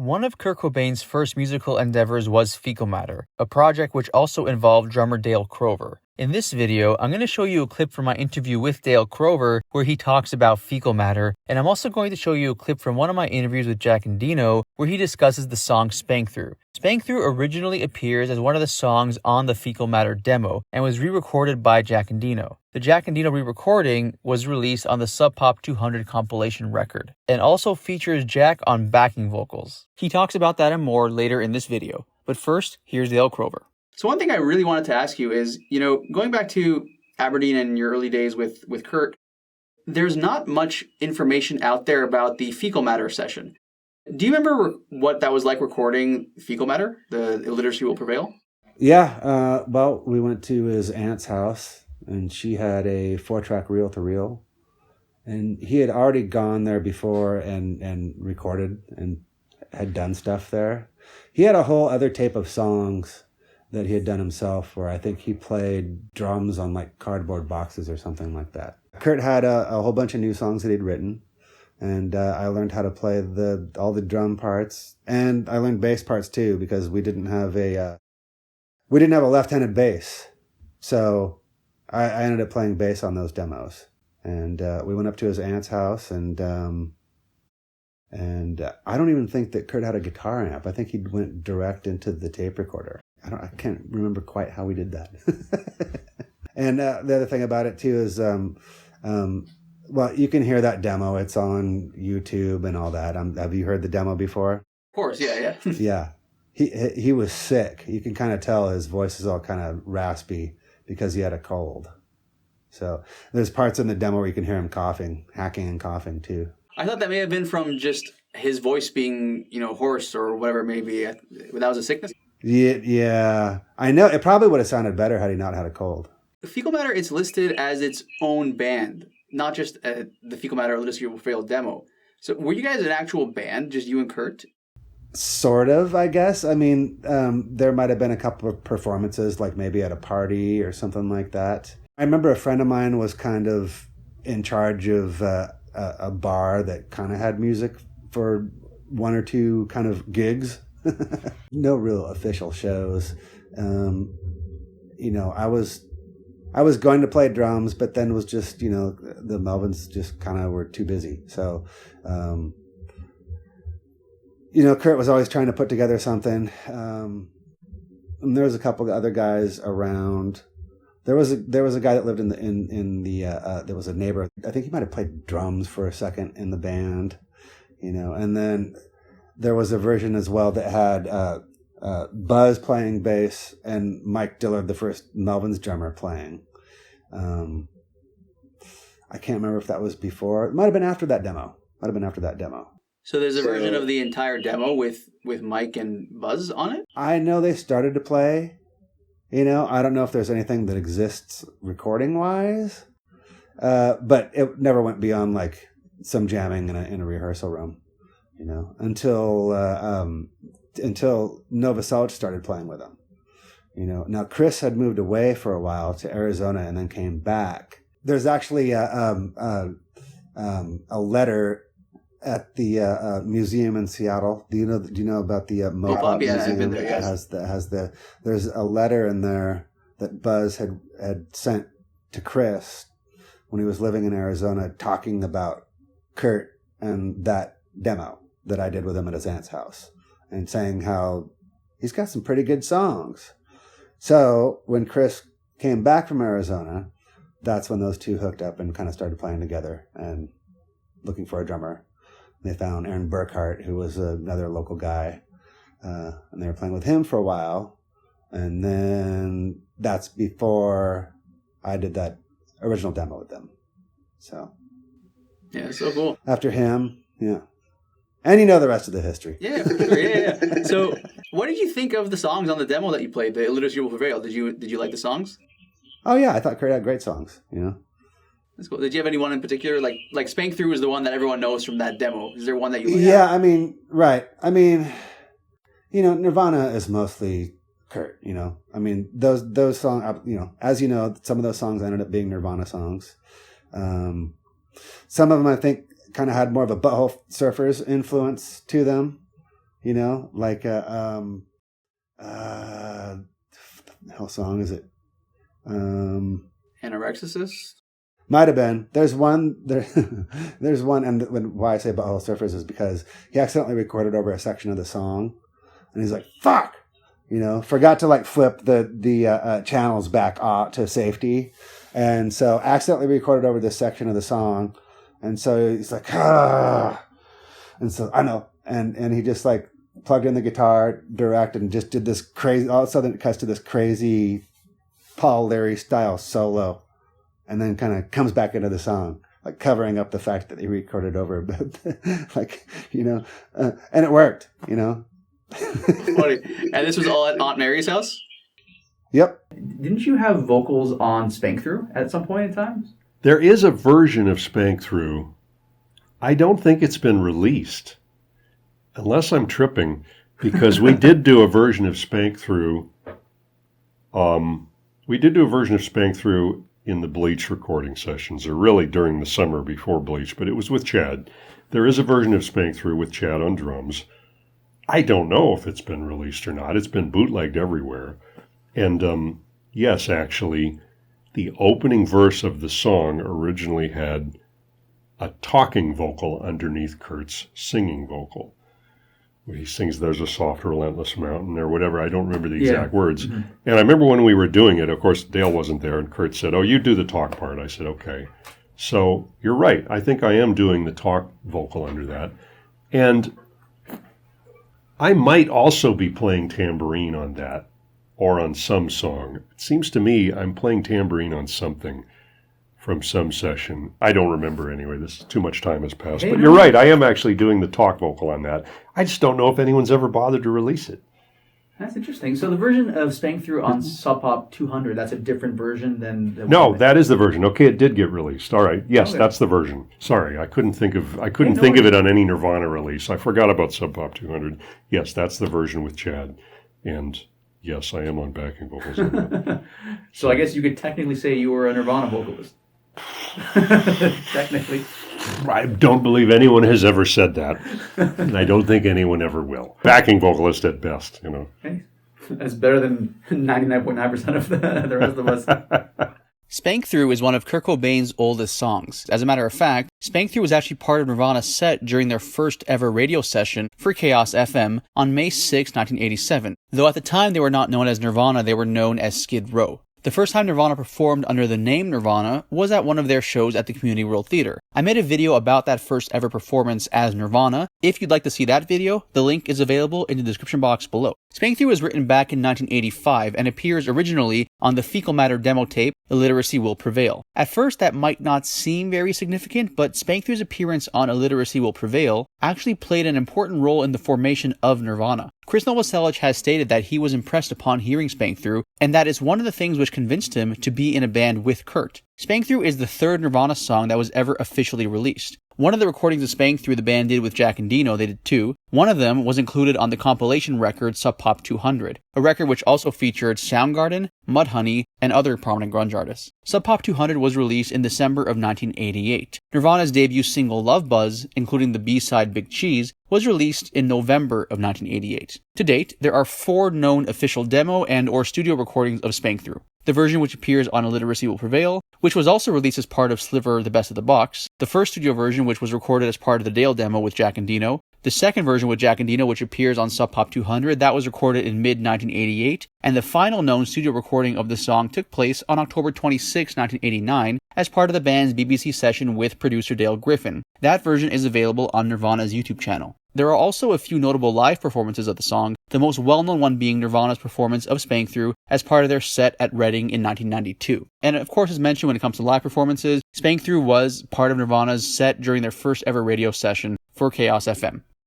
One of Kurt Cobain's first musical endeavors was Fecal Matter, a project which also involved drummer Dale Crover. In this video, I'm going to show you a clip from my interview with Dale Crover where he talks about Fecal Matter, and I'm also going to show you a clip from one of my interviews with Jack Endino where he discusses the song Spank Through. Spank Through originally appears as one of the songs on the Fecal Matter demo and was re-recorded by Jack Endino. The Jack Endino re-recording was released on the Sub Pop 200 compilation record and also features Jack on backing vocals. He talks about that and more later in this video, but first, here's Dale Crover. So one thing I really wanted to ask you is, going back to Aberdeen and your early days with Kurt, there's not much information out there about the Fecal Matter session. Do you remember what that was like recording Fecal Matter, the Illiteracy Will Prevail? Yeah, well, we went to his aunt's house, and she had a 4-track reel-to-reel, and he had already gone there before and recorded and had done stuff there. He had a whole other tape of songs that he had done himself, where I think he played drums on like cardboard boxes or something like that. Kurt had a whole bunch of new songs that he'd written, and I learned how to play all the drum parts, and I learned bass parts too, because we didn't have a left-handed bass, so I ended up playing bass on those demos. And we went up to his aunt's house, and I don't even think that Kurt had a guitar amp. I think he went direct into the tape recorder. I can't remember quite how we did that. And the other thing about it too is, well, you can hear that demo. It's on YouTube and all that. Have you heard the demo before? Of course, yeah. Yeah. He was sick. You can kind of tell his voice is all kind of raspy because he had a cold. So there's parts in the demo where you can hear him coughing, hacking and coughing too. I thought that may have been from just his voice being, hoarse or whatever it may be. That was a sickness. Yeah. I know. It probably would have sounded better had he not had a cold. Fecal Matter is listed as its own band, not just the Fecal Matter Illiteracy Will Prevail demo. So were you guys an actual band, just you and Kurt? Sort of, I guess. I mean, there might have been a couple of performances, like maybe at a party or something like that. I remember a friend of mine was kind of in charge of a bar that kind of had music for one or two kind of gigs. No real official shows. I was going to play drums, but then was just, the Melvins just kind of were too busy. So, Kurt was always trying to put together something. And there was a couple of other guys around. There was a guy that lived there was a neighbor. I think he might have played drums for a second in the band, and then there was a version as well that had Buzz playing bass and Mike Dillard, the first Melvins drummer, playing. I can't remember if that was before. It might have been after that demo. So there's a version of the entire demo with Mike and Buzz on it? I know they started to play. I don't know if there's anything that exists recording-wise, but it never went beyond like some jamming in a rehearsal room, until Novoselic started playing with them. Now Chris had moved away for a while to Arizona and then came back. There's actually a letter at the museum in Seattle. Do you know about the Mopop yeah, museum? I've been there, yes. There's a letter in there that Buzz had sent to Chris when he was living in Arizona, talking about Kurt and that demo that I did with him at his aunt's house, and saying how he's got some pretty good songs. So when Chris came back from Arizona, that's when those two hooked up and kind of started playing together and looking for a drummer. They found Aaron Burkhart, who was another local guy, and they were playing with him for a while. And then that's before I did that original demo with them. So, yeah, so cool. After him, yeah. And the rest of the history. Yeah, for sure. Yeah. So what did you think of the songs on the demo that you played, the Illiteracy Will Prevail? Did you like the songs? Oh, yeah, I thought Kurt had great songs, That's cool. Did you have anyone in particular? Like Spank Through is the one that everyone knows from that demo. Is there one that you like? Yeah, right. Nirvana is mostly Kurt, those songs, as you know, some of those songs ended up being Nirvana songs. Some of them, I think, kind of had more of a Butthole Surfers influence to them. You know, like what the hell song is it? Anorexicist? Might have been. There's one there. There's one, and why I say Butthole Surfers is because he accidentally recorded over a section of the song, and he's like, "Fuck," you know, forgot to like flip the channels back to safety, and so accidentally recorded over this section of the song, and so he's like, "Ah," and so I know, and he just like plugged in the guitar direct and just did this crazy. All of a sudden, it cuts to this crazy Paul Larry style solo. And then kind of comes back into the song, like covering up the fact that he recorded over, but like, you know, and it worked, you know. Funny. And this was all at Aunt Mary's house? Yep. Didn't you have vocals on Spank Through at some point in time? There is a version of Spank Through. I don't think it's been released, unless I'm tripping, because we did do a version of Spank Through. We did do a version of Spank Through in the Bleach recording sessions, or really during the summer before Bleach, but it was with Chad. There is a version of Spank Through with Chad on drums. I don't know if it's been released or not. It's been bootlegged everywhere. And yes, actually, the opening verse of the song originally had a talking vocal underneath Kurt's singing vocal. He sings, "There's a soft, relentless mountain," or whatever. I don't remember the exact words. Mm-hmm. And I remember when we were doing it, of course, Dale wasn't there, and Kurt said, "Oh, you do the talk part." I said, "Okay." So you're right. I think I am doing the talk vocal under that. And I might also be playing tambourine on that, or on some song. It seems to me I'm playing tambourine on something from some session. I don't remember anyway. Too much time has passed. But you're right. I am actually doing the talk vocal on that. I just don't know if anyone's ever bothered to release it. That's interesting. So the version of Spank Through on Sub Pop 200, that's a different version than the No, that is the version. Okay, it did get released. All right. Yes, okay. That's the version. Sorry, I couldn't think of it on any Nirvana release. I forgot about Sub Pop 200. Yes, that's the version with Chad. And yes, I am on backing vocals on that. So I guess you could technically say you were a Nirvana vocalist. Technically. I don't believe anyone has ever said that. And I don't think anyone ever will. Backing vocalist at best, you know. Okay. That's better than 99.9% of the rest of us. Spank Through is one of Kurt Cobain's oldest songs. As a matter of fact, Spank Through was actually part of Nirvana's set during their first ever radio session for Chaos FM on May 6, 1987. Though at the time they were not known as Nirvana, they were known as Skid Row. The first time Nirvana performed under the name Nirvana was at one of their shows at the Community World Theater. I made a video about that first ever performance as Nirvana. If you'd like to see that video, the link is available in the description box below. Spank Through was written back in 1985 and appears originally on the Fecal Matter demo tape, Illiteracy Will Prevail. At first, that might not seem very significant, but Spank Through's appearance on Illiteracy Will Prevail actually played an important role in the formation of Nirvana. Chris Novoselic has stated that he was impressed upon hearing Spank Through, and that is one of the things which convinced him to be in a band with Kurt. Spank Through is the third Nirvana song that was ever officially released. One of the recordings of Spank Through the band did with Jack and Dino, they did two. One of them was included on the compilation record Sub Pop 200, a record which also featured Soundgarden, Mudhoney, and other prominent grunge artists. Sub Pop 200 was released in December of 1988. Nirvana's debut single Love Buzz, including the B-side Big Cheese, was released in November of 1988. To date, there are 4 known official demo and or studio recordings of Spank Through. The version which appears on Illiteracy Will Prevail, which was also released as part of Sliver The Best of the Box, the first studio version which was recorded as part of the Dale demo with Jack and Dino, the second version with Jack and Dino which appears on Sub Pop 200, that was recorded in mid-1988, and the final known studio recording of the song took place on October 26, 1989, as part of the band's BBC session with producer Dale Griffin. That version is available on Nirvana's YouTube channel. There are also a few notable live performances of the song, the most well-known one being Nirvana's performance of Spank Through as part of their set at Reading in 1992. And of course, as mentioned, when it comes to live performances, Spank Through was part of Nirvana's set during their first ever radio session for Chaos FM.